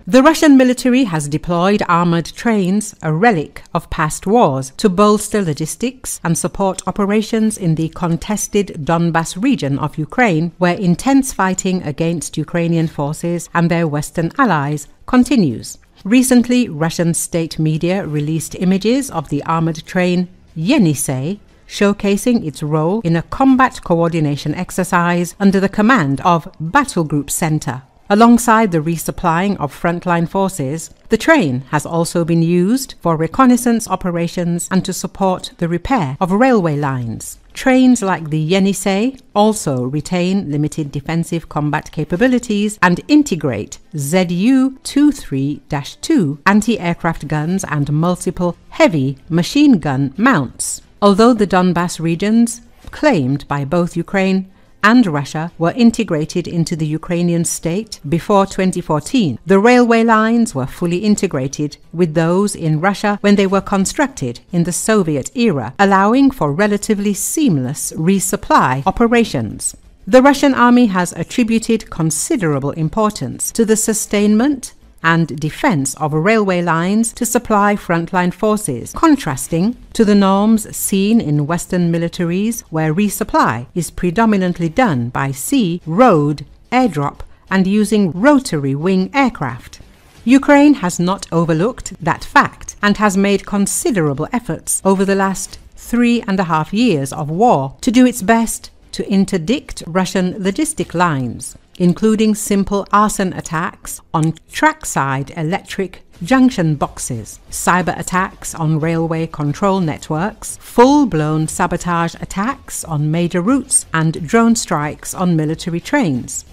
The Russian military has deployed armoured trains, a relic of past wars, to bolster logistics and support operations in the contested Donbas region of Ukraine, where intense fighting against Ukrainian forces and their Western allies continues. Recently, Russian state media released images of the armoured train Yenisey, showcasing its role in a combat coordination exercise under the command of Battlegroup Centre. Alongside the resupplying of frontline forces, the train has also been used for reconnaissance operations and to support the repair of railway lines. Trains like the Yenisey also retain limited defensive combat capabilities and integrate Zu-23-2 anti-aircraft guns and multiple heavy machine gun mounts. Although the Donbas regions, claimed by both Ukraine and Russia, were integrated into the Ukrainian state before 2014, the railway lines were fully integrated with those in Russia when they were constructed in the Soviet era, allowing for relatively seamless resupply operations. The Russian army has attributed considerable importance to the sustainment and defense of railway lines to supply frontline forces, contrasting to the norms seen in Western militaries where resupply is predominantly done by sea, road, airdrop, and using rotary wing aircraft. Ukraine has not overlooked that fact and has made considerable efforts over the last 3.5 years of war to do its best to interdict Russian logistic lines, including simple arson attacks on trackside electric junction boxes, cyber attacks on railway control networks, full-blown sabotage attacks on major routes, and drone strikes on military trains.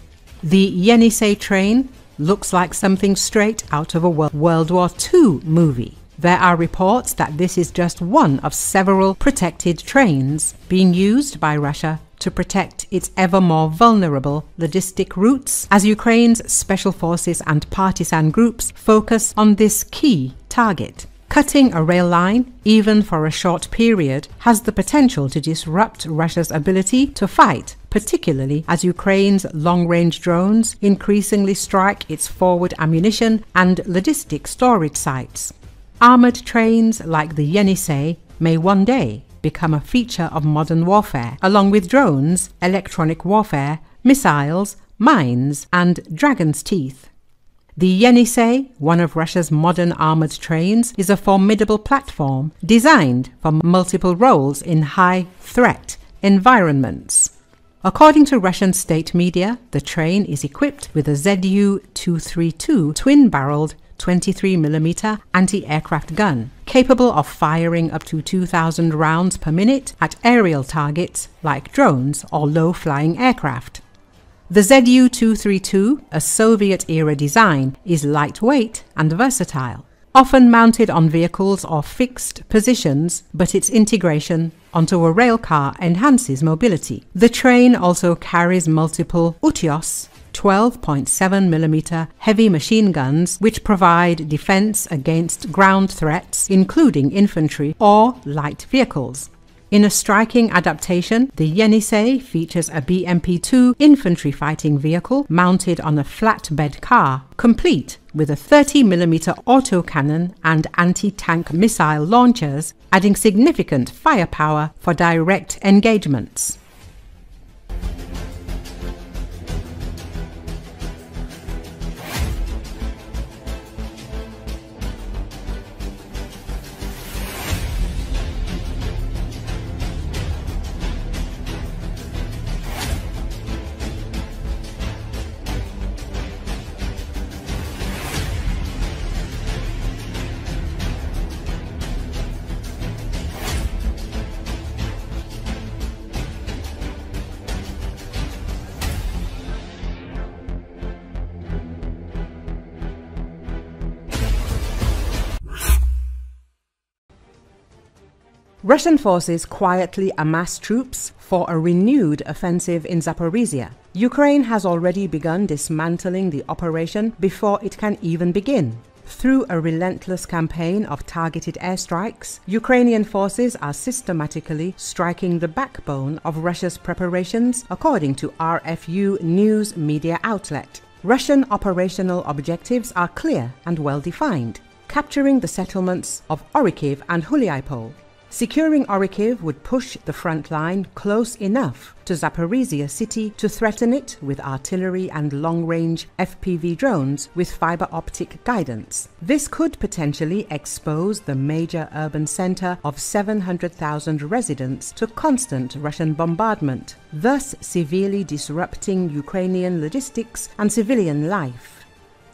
The Yenisey train looks like something straight out of a World War II movie. There are reports that this is just one of several protected trains being used by Russia to protect its ever more vulnerable logistic routes, as Ukraine's special forces and partisan groups focus on this key target. Cutting a rail line, even for a short period, has the potential to disrupt Russia's ability to fight, particularly as Ukraine's long-range drones increasingly strike its forward ammunition and logistic storage sites. Armoured trains like the Yenisey may one day become a feature of modern warfare, along with drones, electronic warfare, missiles, mines, and dragon's teeth. The Yenisey, one of Russia's modern armoured trains, is a formidable platform designed for multiple roles in high-threat environments. According to Russian state media, the train is equipped with a Zu-232 twin-barreled 23mm anti-aircraft gun, capable of firing up to 2,000 rounds per minute at aerial targets like drones or low-flying aircraft. The Zu-232, a Soviet-era design, is lightweight and versatile, often mounted on vehicles or fixed positions, but its integration onto a rail car enhances mobility. The train also carries multiple Utyos 12.7mm heavy machine guns, which provide defense against ground threats, including infantry or light vehicles. In a striking adaptation, the Yenisey features a BMP-2 infantry fighting vehicle mounted on a flatbed car, complete with a 30mm autocannon and anti-tank missile launchers, adding significant firepower for direct engagements. Russian forces quietly amass troops for a renewed offensive in Zaporizhia. Ukraine has already begun dismantling the operation before it can even begin. Through a relentless campaign of targeted airstrikes, Ukrainian forces are systematically striking the backbone of Russia's preparations, according to RFU news media outlet. Russian operational objectives are clear and well defined: capturing the settlements of Kharkiv and Huliaipol. Securing Kharkiv would push the front line close enough to Zaporizhia city to threaten it with artillery and long-range FPV drones with fiber optic guidance. This could potentially expose the major urban center of 700,000 residents to constant Russian bombardment, thus severely disrupting Ukrainian logistics and civilian life.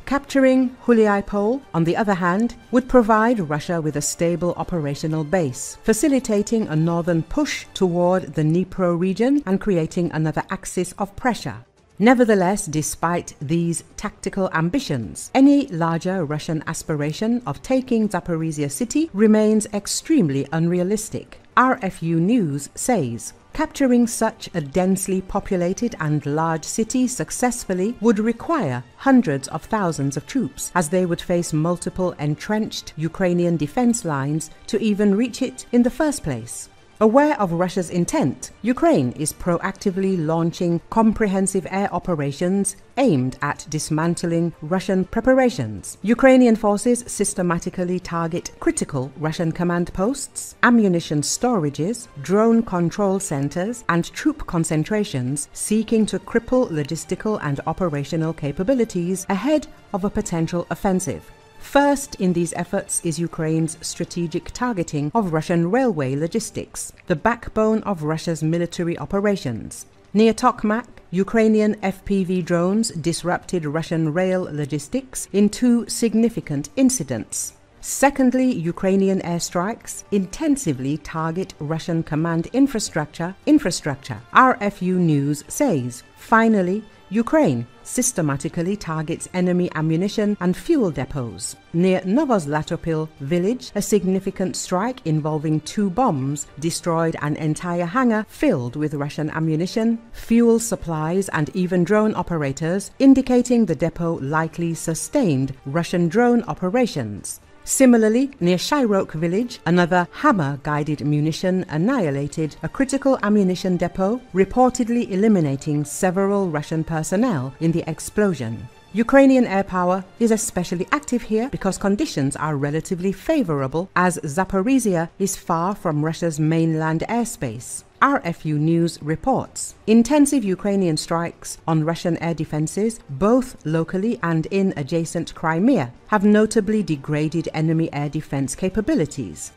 Capturing Huliaipol, on the other hand, would provide Russia with a stable operational base, facilitating a northern push toward the Dnipro region and creating another axis of pressure. Nevertheless, despite these tactical ambitions, any larger Russian aspiration of taking Zaporizhia city remains extremely unrealistic. RFU News says, capturing such a densely populated and large city successfully would require hundreds of thousands of troops, as they would face multiple entrenched Ukrainian defense lines to even reach it in the first place. Aware of Russia's intent, Ukraine is proactively launching comprehensive air operations aimed at dismantling Russian preparations. Ukrainian forces systematically target critical Russian command posts, ammunition storages, drone control centers, and troop concentrations, seeking to cripple logistical and operational capabilities ahead of a potential offensive. First in these efforts is Ukraine's strategic targeting of Russian railway logistics, the backbone of Russia's military operations. Near Tokmak, Ukrainian FPV drones disrupted Russian rail logistics in two significant incidents. Secondly, Ukrainian airstrikes intensively target Russian command infrastructure. RFU News says. Finally, Ukraine systematically targets enemy ammunition and fuel depots. Near Novozlatopil village, a significant strike involving 2 bombs destroyed an entire hangar filled with Russian ammunition, fuel supplies, and even drone operators, indicating the depot likely sustained Russian drone operations. Similarly, near Shyrok village, another hammer-guided munition annihilated a critical ammunition depot, reportedly eliminating several Russian personnel in the explosion. Ukrainian air power is especially active here because conditions are relatively favorable, as Zaporizhia is far from Russia's mainland airspace. RFU News reports intensive Ukrainian strikes on Russian air defenses, both locally and in adjacent Crimea, have notably degraded enemy air defense capabilities.